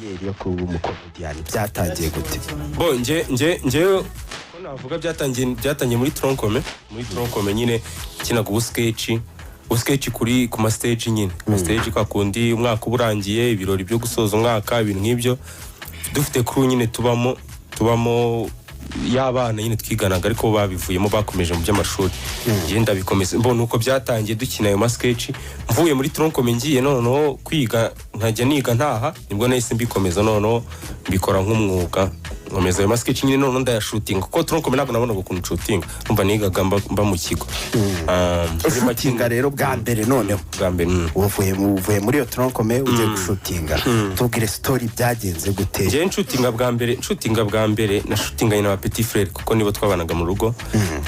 yo kuba umukomediani byatangiye gute? Bo nje ko navuga byatangiye muri tronkome nyine kinaga ubusketch kuri ku ma stage nyine stage kwa kundi umwaka uburangiye ibirori byo gusoza umwaka ibintu nk'ibyo dufite crew nyine tubamo y'abana nyine twiganaga ariko babivuyemo bakomeje mu by'amashuri ngenda bikomeza mbona uko byatangiye dukina ayo sketch mvuye muri tronkome ngiye noneho kwiga nkajya niga ntaha nibwo nahise mbikomeza noneho mbikora nk'umwuga nkomeza ayo sketch nyine noneho ndayashooting kuko tronkome ntabwo nabona ukuntu shooting umva nigaga mba mu kigo shootinga rero bwa mbere noneho bwa mbere uvuye muri iyo tronkome ugiye gushootinga tubwire story byagenze gute? Je shootinga bwa mbere na shootinganye na petit frère kuko nibo twabanaga mu rugo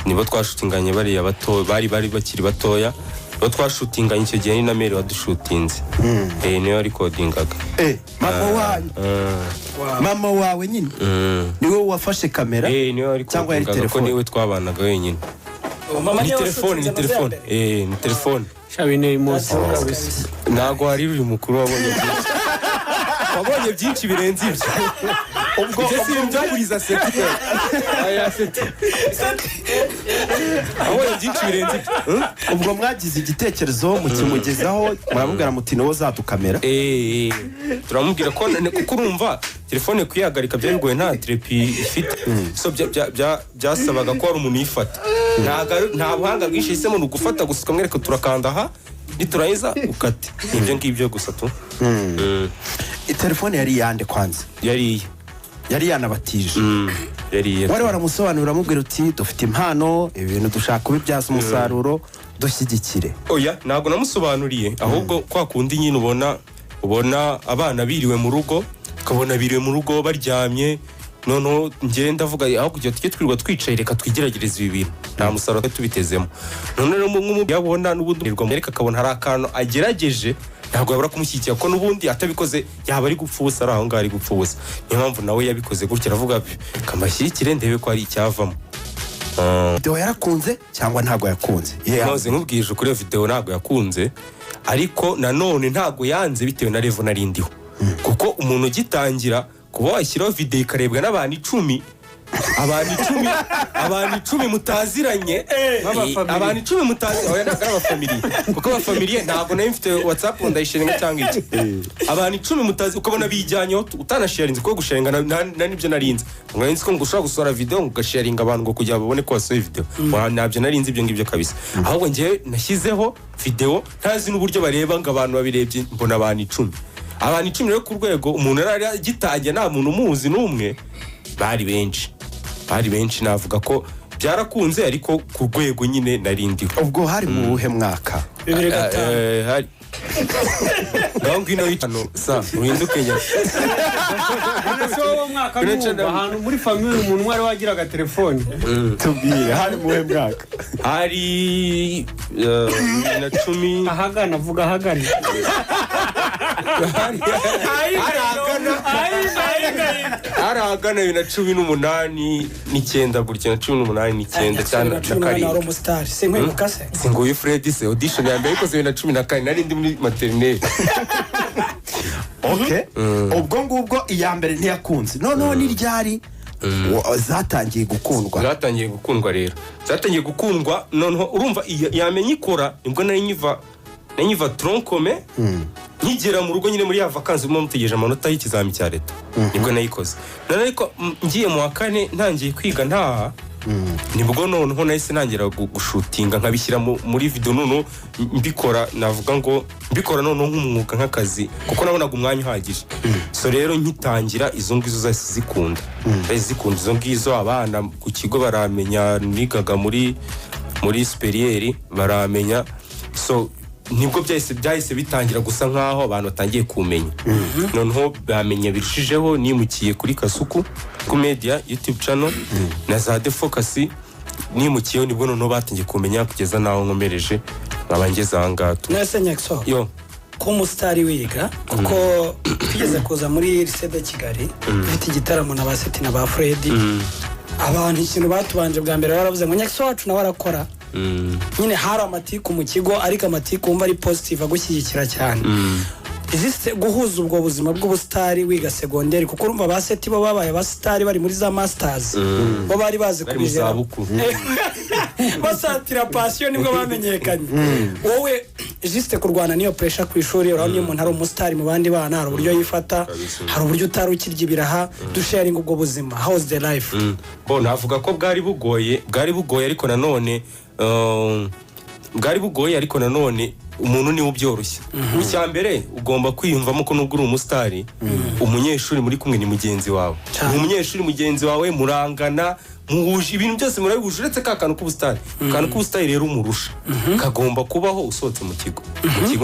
nibo twashootinganye bari bato bari bakiri batoya bo twashootinganye icyo gihe ni na mere wadushootinze niyo recordingaga mama wawe nyine niwe wafashe kamera cyangwa yari telefone niwe twabanaga wenyine ni telefone shabine imoso kabisa nago hari uri mukuru wabonye byinshi birenze ibyo ubwo byaguriza seti aya seti abonye byinshi birenze ubwo mwagize igitekerezo mukimugezaho murabubwira muti no zadukamera turamubwira ko kuko urumva telefone kuyagarika byabigoye nta trepi ifite so byasabaga ko ari umuntu yifata nta buhanga bwinshi hisemo gufata gusa ukamwereka turakanda aha niturayiza ukate ibyo ngibyo gusa tu telefone yari yande kwanza yari yanabatije wari waramusobanurira amubwira uti dufite impano ibintu dushaka kubibyaza umusaruro dushyigikire? Oya ntabwo namusobanuriye ahubwo kwa kundi nyine ubona abana biriwe mu rugo ukabona biriwe mu rugo baryamye noneho ngenda avuga aho kujya twirwa twicaye reka twigeragereza ibi bintu nta musaruro tubitezemo none rero nk'umuntu yabona n'ubundi reka akabona hari akantu agerageje ntabwo yabura kumushyigikira ko n'ubundi atabikoze yaba ari gupfa ubusa ari aho ngaho ari gupfa ubusa niyo mpamvu nawe yabikoze gutya aravuga kamashyigikire ndebe ko hari icyavamo. Video yarakunze cyangwa ntabwo yakunze? Nkoze nkubwije kuri video ntabwo yakunze ariko nanone ntabwo yanze bitewe na level narindiho kuko umuntu ugitangira kuba washyiraho video ikarebwa n'abantu 10 abantu 10 mutaziranye abantu 10 mutazi oya ntabwo abafamiliye kuko abafamiliye ntabwo nayo mfite WhatsApp ndayisharinga cyangwa iki abantu 10 mutazi ukabona bijyanyeho utanasharinze ko gusharinga na nibyo narinze mwarinze ko ngushaka gusora video ugasharinga abantu ngo kujya babone ko wasohoye video nabyo narinze ibyo ngibyo kabisa ahubwo ngiye nashyizeho video ntazi n'uburyo bareba ngo abantu babirebye mbona abantu 10 rero ku rwego umuntu yari gitangiye nta muntu umuzi n'umwe bari benshi navuga ko byarakunze ariko ku rwego nyine narindiho. Ubwo hari mu buhe mwaka? 2005 hari ngino yitano sa uhinduke nya so mwaka ahantu muri family umuntu mwari wagiraga telefone tubwire hari mu buhe mwaka? Hari na 10 ahagana vuga ahagana aragana na 18 n'icyenda gutya na 18 n'icyenda cyane na kari na romustar singwe mukase singuye Fred se audition ya mbere ikoze na 14 nari ndi muri maternelle. Okay ubwo ngubwo iya mbere ntiyakunze noneho ni ryari zatangiye gukundwa rero zatangiye gukundwa noneho urumva yamenye ikora nibwo nari nyiva tronkome nkigera mu rugo nyine muri ya vacances mu mutegereje amanota y'ikizami cya leta nibwo nayikoze none ariko ngiye mu wa kane ntangiye kwiga ntaha nibwo noneho nahise nangira gushootinga nkabishyira muri video noneho mbikora navuga ngo mbikora noneho nk'umwuga nk'akazi kuko nabonaga umwanya uhagije so rero nkitangira izo ngizo zose zikunda izo ngizo abana ku kigo baramenya nigaga muri superieur baramenya so nibwo byahise bitangira gusa nkaho abantu batangiye kumenya noneho bamenye birushijeho nimukiye kuri Kasuku ku media YouTube channel na za defocus nimukiye nibwo noneho batangiye kumenya kugeza naho nkomereje babangeza hangatu nase Nyaxo yo ko umusitari wiga kuko tugeze kuza muri lycée de Kigali ifite igitaramo na baseti na ba Fred abantu ikintu batubanje bwa mbere baravuze ngo Nyaxo wacu nawe arakora nyine hari amatiku mu kigo ariko amatiku umva ari positive agushyigikira cyane iziste guhuza ubwo buzima bw'ubustari wiga segonderi kuko urumva ba seti bo babaye abastari bari muri za masters bo bari bazi kubijera basatira passion nibwo bamenyekanye wowe juste kurwana niyo pressure ku ishuri urabona umuntu ari umustari mu bandi bana hari uburyo yifata hari uburyo utarukirya ibiraha dusharing ubwo buzima how's the life bo navuga ko bwari bugoye ariko nanone bwari bugoye ariko nanone umuntu niwe ubyoroshye icyambere ugomba kwiyumvamo ko nubwo uri umustari umunyeshuri muri kumwe ni mugenzi wawe umunyeshuri mugenzi wawe murangana muhuje ibintu byose murabihuje uretse kantu k'ubustari rero umurusha kagomba kubaho usohotse mu kigo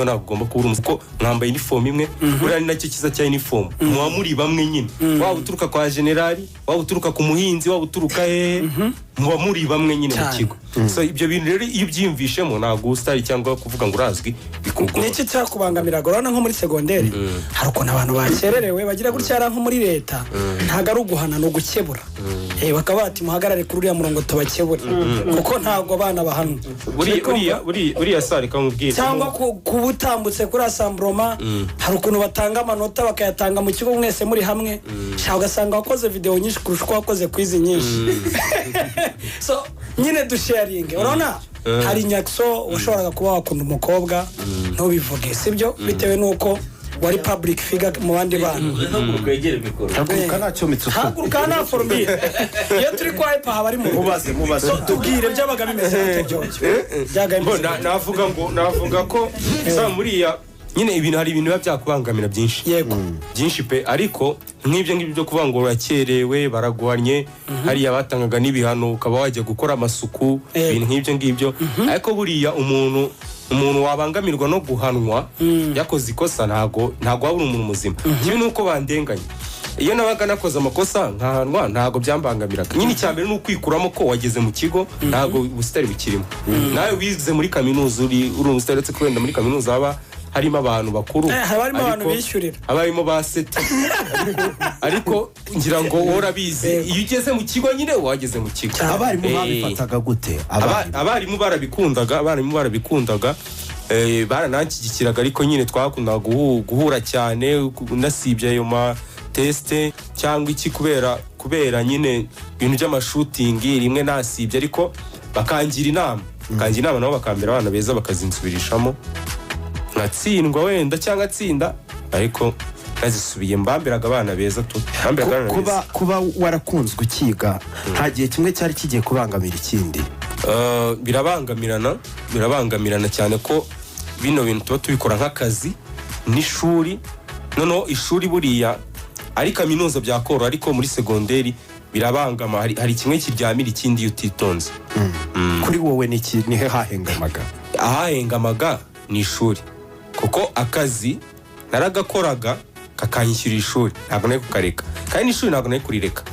ntabwo ugomba kuba uri kuko mwambaye uniform imwe buriya ni nacyo kiza cya uniform muba muri bamwe nyine waba uturuka kwa generali waba uturuka ku muhinzi waba uturuka hehe muba muri bamwe nyine mu kigo so ibyo bintu rero iyo ubyiyumvishemo ntabwo ubustari cyangwa kuvuga ngo urazwi bikugora n'iki cyakubangamiraga urabona nko muri segonderi hari ukuntu abantu bakererewe bagira gutya nko muri leta ntabwo ari uguhana no gukebura bakaba bati muhagarare kuri uriya murongo tubakebure kuko ntabwo abana bahanwa buriya sare kamubwira cyangwa kubutambutse kuri asambroma hari ukuntu batanga amanota bakayatanga mu kigo mwese muri hamwe cyangwa ugasanga wakoze video nyinshi kurusha uko wakoze kwizi nyinshi so nyine dusharinge urabona hari Nyaxo washoboraga kuba wakunda umukobwa ntubivuge sibyo bitewe nuko wari public figure mu bandi bantu haguruka ntacyo mitsuko haguruka nta formule iyo turi kwa hapa haba ari mu mubaze tubwire byabaga bimeze navuga ko za muriya nyine ibintu hari ibintu biba byakubangamira byinshi pe ariko nk'ibyo byo kuvuga ngo urakerewe baraguhanye hariya batangaga n'ibihano ukaba wajya gukora amasuku ibintu nk'ibyo ariko buriya umuntu wabangamirwa no guhanwa yakoze ikosa ntago waba uri umuntu muzima kibi nuko bandenganye iyo nabaga nakoze amakosa nkahanwa ntago byambangamiraga nyine icyambere ni ukwikuramo ko wageze mu kigo ntago ubustari bukirimo nawe wize muri kaminuza uri umusitari uretse kwenda muri kaminuza haba harimo abantu bakuru harimo abantu bishyurira abarimo ba seti ariko ngira ngo urabizi iyo ugeze mu kigo nyine wageze mu kigo abarimu babifataga gute abarimu barabikundaga baranakigikiraga ariko nyine twakundaga guhura cyane nasibye ayo ma teste cyangwa iki kubera nyine ibintu by'amashutingi rimwe nasibye ariko bakangira inama nabo bakambera abana beza bakazinsubirishamo nkatsindwa wenda cyangwa atsinda ariko nazisubiye mbambiraga abana beza tu kuba warakunzwe ukiga nta gihe kimwe cyari kigiye kubangamira ikindi birabangamirana cyane ko bino bintu tuba tubikora nk'akazi n'ishuri noneho ishuri buriya ari kaminuza byakora ariko muri segonderi birabangama hari kimwe kiryamira ikindi iyo utitonze kuri wowe ni he hahengamaga ni ishuri kuko akazi naragakoraga kakanyishyura ishuri ntabwo nari kukareka kandi n'ishuri ntabwo nari kurireka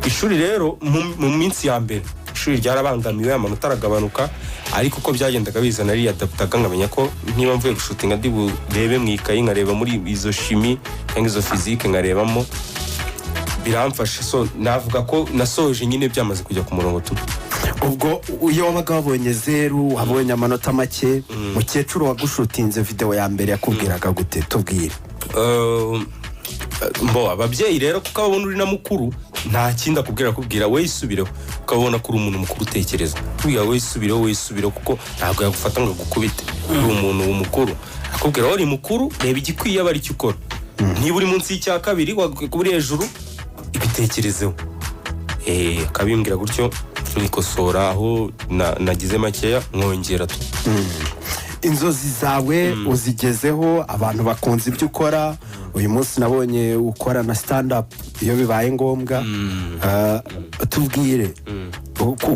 ishuri rero mu minsi ya mbere ishuri ryarabangamiwe amanota aragabanuka ariko uko byagendaga bizana riyadaptaga nkamenya ko niba mvuye gushutinga ndi burebe mu ikayi nkareba muri izo shimi cyangwa izo fizike nkarebamo biramfasha so navuga ko nasoje nyine byamaze kujya ku murongo tu ubwo iyo wabaga wabonye 0 wabonye amanota make mukecuru wagushutinze video ya mbere yakubwiraga gute tubwire ababyeyi rero kuko ababona uri na mukuru nta kindi akubwira we isubireho ukabona ko uri umuntu mukuru utekereza kubwira we isubireho kuko ntabwo yagufata ngo agukubite uri umuntu w'umukuru akubwira uri mukuru reba igikwiye aba ari cyo ukora niba uri munsi y'icya kabiri uri hejuru ibitekerezeho akabimbwira gutyo nikosora aho nagize makeya mwongera tu inzozi zawe uzigezeho abantu bakunze ibyo ukora uyu munsi nabonye ukora na stand up iyo bibaye ngombwa tubwire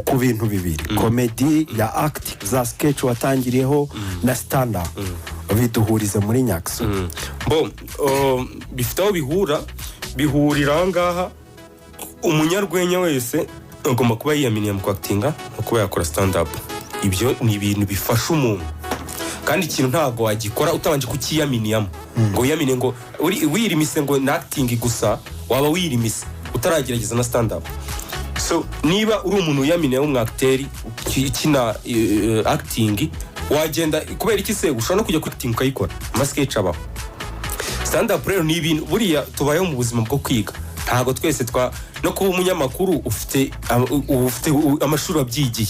ku bintu bibiri comedy ya act za sketch watangiriyeho na stand up biduhurize muri Nyaxo bifite aho bihurira aha ngaha umunyarwenya wese agomba kuba yiyaminiye mu kwakitinga no kuba yakora stand up ibyo ni ibintu bifasha umuntu kandi ikintu ntago wagikora utabanje kukiyaminiyamo ngo wiyamine ngo wirimise ngo na acting gusa waba wirimise utaragerageza na stand up so niba uri umuntu uyaminiye w'umwacteri ukina acting wagenda kubera iki se ushobora no kujya kuri acting ukayikora amasketch abaho stand up rero ni ibintu buriya tubayeho mu buzima bwo kwiga ntago twese no kuba umunyamakuru ufite amashuri abyigiye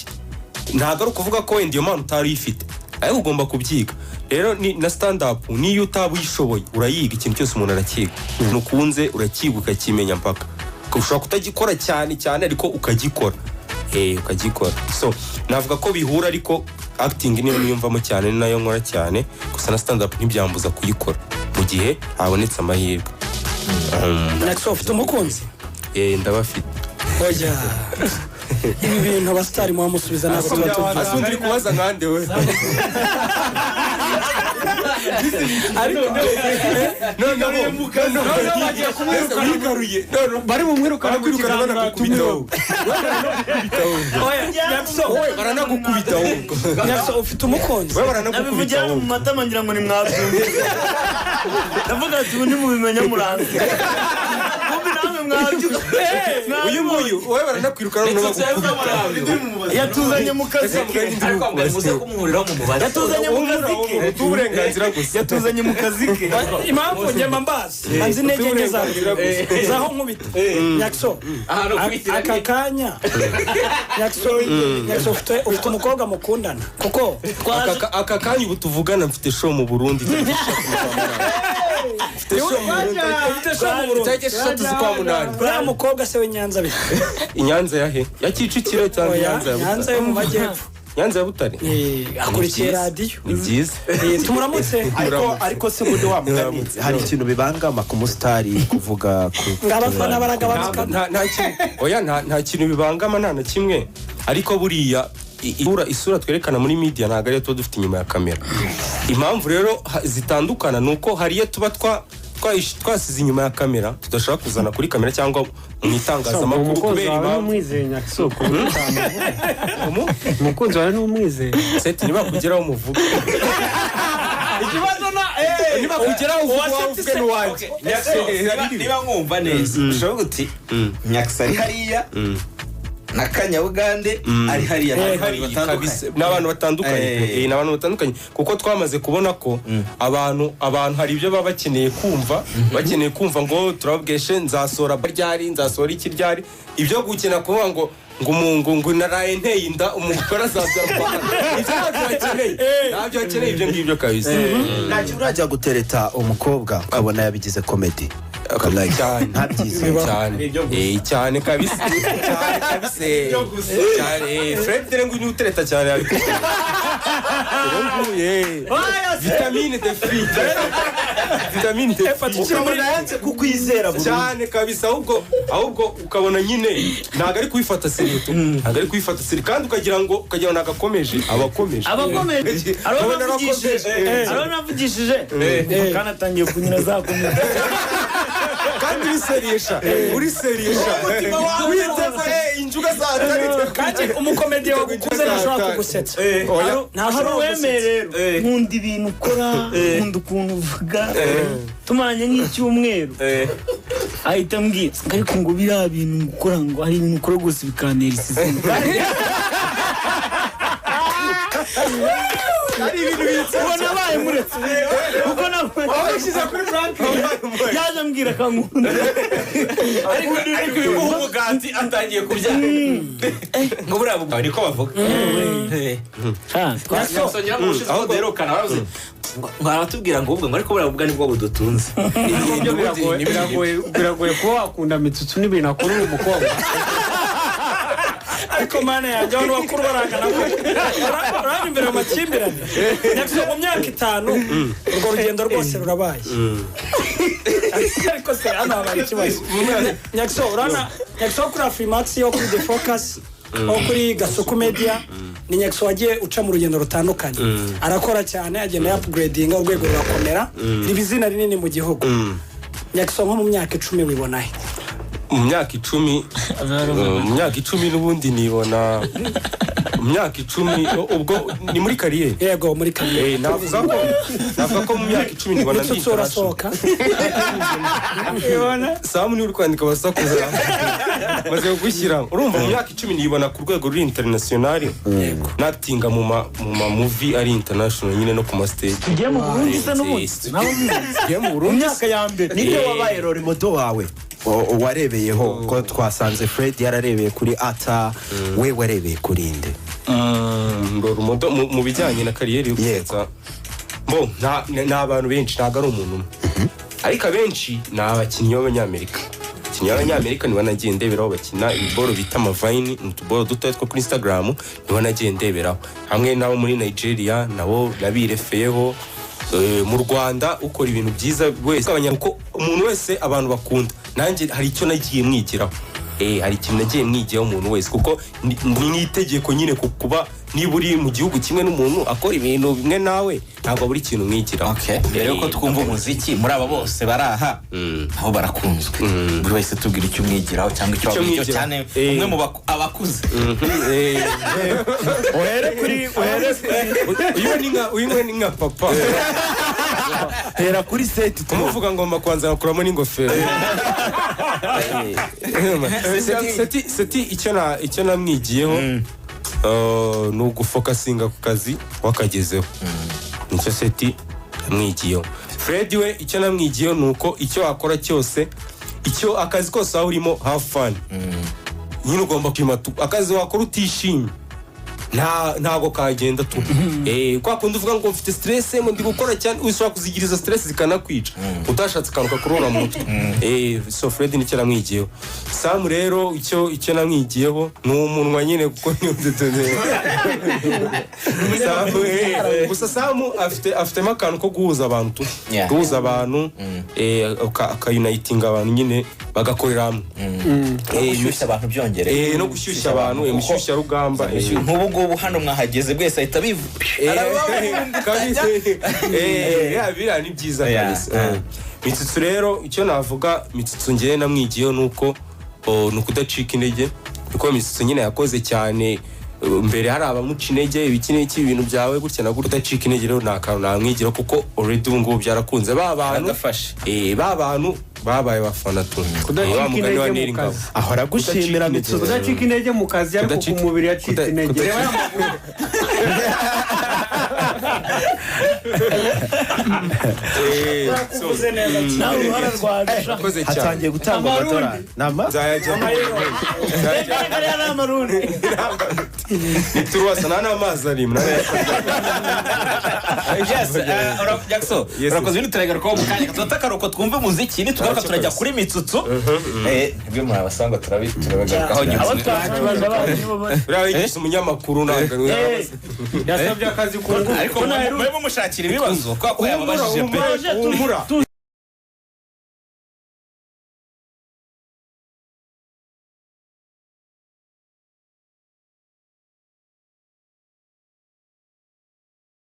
ntago ari ukuvuga ko wenda iyo mpano utari uyifite ariko ugomba kubyiga rero na stand up niyo utaba uyishoboye urayiga ikintu cyose umuntu arakiga nukunze urakiga ukakimenya mpaka ushobora kutagikora cyane ariko ukagikora ukagikora so navuga ko bihura ariko acting niyo niyumvamo cyane nayo nkora cyane gusa na stand up ntibyambuza kuyikora mu gihe habonetse amahirwe. Nyaxo ufite umukunzi? Ndabafite. Oya ibi bintu abasitari muhamusubiza ntabwo tuba tuvuze. Asundiri kubaza nkande we. bari mu mwirukana kwirukana banagukubita baranagukubita Nyaxo ufite umukunzi? nabivugira mu matama ngira ngo ni mwabyumve ndavuga ati ubu nimubimenya muranze uyu nguyu wowe baranakwirukana yatuzanye mu kazi yatuzanye mu kazi ke impamvu njyema mbazi anzi intege nke zaho nkubita Nyaxo aka kanya Nyaxo ufite umukobwa mukundana kuko aka kanya ubu tuvugana mfite show mu Burundi uriya mukobwa se w'Inyanza bite? Inyanza yahe ya Kicukiro cyangwa Inyanza yo mu majyepfo Nyanza ya Butare akurikiye radiyo ni byiza tumuramutse ariko se muri wa mugani hari ikintu bibangama ku musitari kuvuga ngabafana baragabanuka nta kintu bibangama nta na kimwe ariko buriya isura twerekana muri media ntago ariyo tuba dufite inyuma ya kamera impamvu rero zitandukana nuko hariyo tuba twasize inyuma ya kamera tudashaka kuzana kuri kamera cyangwa mu itangazamakuru kubera impamvu umukunzi wawe n'umwizeye seti niba kugeraho umuvuga ikibazo niba kugeraho uvuga n'uwanjye niba mwumva neza ushobora guti Nyaxo ari hariya na Kanyabugande ari hariya n'abantu batandukanye kuko twamaze kubona ko abantu hari ibyo baba bakeneye kumva ngo turabweshe nzasora baryari nzasora iki ryari ibyo gukina kuvuga ngo naraye nteye inda umugore azabyara ntabyo akeneye ibyo ngibyo kabisa ntacyo urajya gutereta umukobwa ukabona yabigize komedi cyane kabisa cyane Fred dore ngo utereta cyane ariko vitamine de kukwizera cyane kabisa ahubwo ukabona nyine ntago ari kubifata serious kandi ukagira ngo nagakomeje abakomeje aranavugishije kandi atangiye kunyina zakomeza kandi uri seriyesha witeze injuga za kandi umukomediye wagukuze ntashobora kugusetsa hari uwemerera nkunda ibintu ukora nkunda ukuntu uvuga tumaranye nk'icyumweru ahita ambwira ariko ngo biriya bintu ukora ngo hari ibintu ukora rwose bikanera isizini hari ibintu bitse ubona abaye muretse kuko abashyize kuri Frank yaje ambwira akankunda ariko uyu umuganzi atangiye kurya ngo buriya bugabo niko bavuga twasongera mu bushize ko duherukana baravuze baratubwira ngo ubwo ariko buriya bugabo nibwo budutunze biragoye kuba wakunda mitsutsu n'ibintu akora umukobwa ariko mana yanjye abantu bakuru barangana ko urari imbere mu makimbirane Nyaxo mu myaka 5 urwo rugendo rwose rurabaye ariko se hano habaye ikibazo Nyaxo kuri Afrimax yo kuri The Focus aho kuri Gasuku Media ni Nyaxo wagiye uca mu rugendo rutandukanye arakora cyane agenda upgrading urwego rurakomera ribizina rinini mu gihugu Nyaxo nko mu myaka 10 wibonahe mu myaka 10 n'ubundi nibona mu myaka 10 ubwo ni muri kariyeri. Yego muri kariyeri. Navuga ko mu myaka 10 nibona ndi turasohoka. Samu ni uri kwandika basakuza. Maze gushyira urumva mu myaka 10 nibona ku rwego ruri international. Natinga mu movie ari international nyine no ku ma stage. Tugiye mu Burundi se n'ubundi. Tugiye mu Burundi. Imyaka ya mbere. Ninde wabaye role model wawe? Warebeyeho ko twasanze Fred yararebeye kuri Ata, we warebeye kuri inde? Role model mu bijyanye na kariyeri y'ukweza. Bo nta abantu benshi ntago ari umuntu umwe. Ariko abenshi ni abakinnyi b'Abanyamerika. Abakinnyi b'Abanyamerika nibo nagiye ndeberaho bakina ibiboro bita amavayini, utuboro dutoya two kuri Instagram, nibo nagiye ndeberaho. Hamwe nabo muri Nigeria nabo nabirefeyeho. Mu Rwanda ukora ibintu byiza wese abanyaruko umuntu wese abantu bakunda. Nanjye hari icyo nagiye mwigiraho. Hari ikintu nagiye mwigiyeho umuntu wese kuko ni itegeko nyine kuba niba uri mu gihugu kimwe n'umuntu akora ibintu bimwe nawe ntabwo buri kintu mwigiraho. Okay, mbere yuko twumva umuziki muri aba bose baraha aho barakunzwe, buri wese tubwira icyo mwigiraho cyangwa icyo wabwiye cyane umwe mu abakuze. uyu ni nka papa. Hera kuri set tumuvuga ngomba kwanza nakuramo n'ingofero. Seti icyo namwigiyeho ni ugufokasinga ku kazi wakagezeho. Nicyo Seti namwigiyeho. Fred we icyo namwigiyeho ni uko icyo akora cyose, icyo akazi kose aho urimo have fun. Nyine ugomba kwimata akazi wakora utishimye ntago kagenda tu. Kwa kundi uvuga ngo mfite stress mu ndi gukora cyane ushobora kuzigiriza stress zikanakwica utashatse kanuka kurora mu mutwe. So Fred nicyo namwigiyeho. Sam rero icyo namwigiyeho ni umunwa nyine kuko ni udetone. Gusa Sam afite akantu ko guhuza abantu, guhuza abantu akayunitinga abantu nyine bagakorera hamwe. Gushyushya abantu byongereye. No gushyushya abantu, mushyushya rugamba. Ubu hano mwahageze bwese ahita biriya ni byiza kabisa. Mitsutsu rero icyo navuga Mitsutsu ngiye namwigiyeho nuko ni ukudacika intege kuko Mitsutsu nyine yakoze cyane. Mbere hari abamuca intege ibikiniki ibintu byawe gutya na gutya udacika intege rero ntakantu namwigira kuko already ubu ngubu byarakunze bantu babaye bafana tu. Kudacika intege mu kazi ahora gushimira Mitsutsu. Kudacika intege mu kazi ariko ku mubiri yacitse intege. Hatangiye gutangwa amadolari. Nituruwasa n'amazi arimo. Nyaxo urakoze ibintu turagarukaho mu kanya tutakaro twumve umuziki nitugaruka turajya kuri Mitsutsu. Nibyo muri abasanga turabagarukaho nyuma. Urayigisha umunyamakuru ntabwo yasabye akazi ku ariko mwe mushakira ibibazo kwa yababajije pe.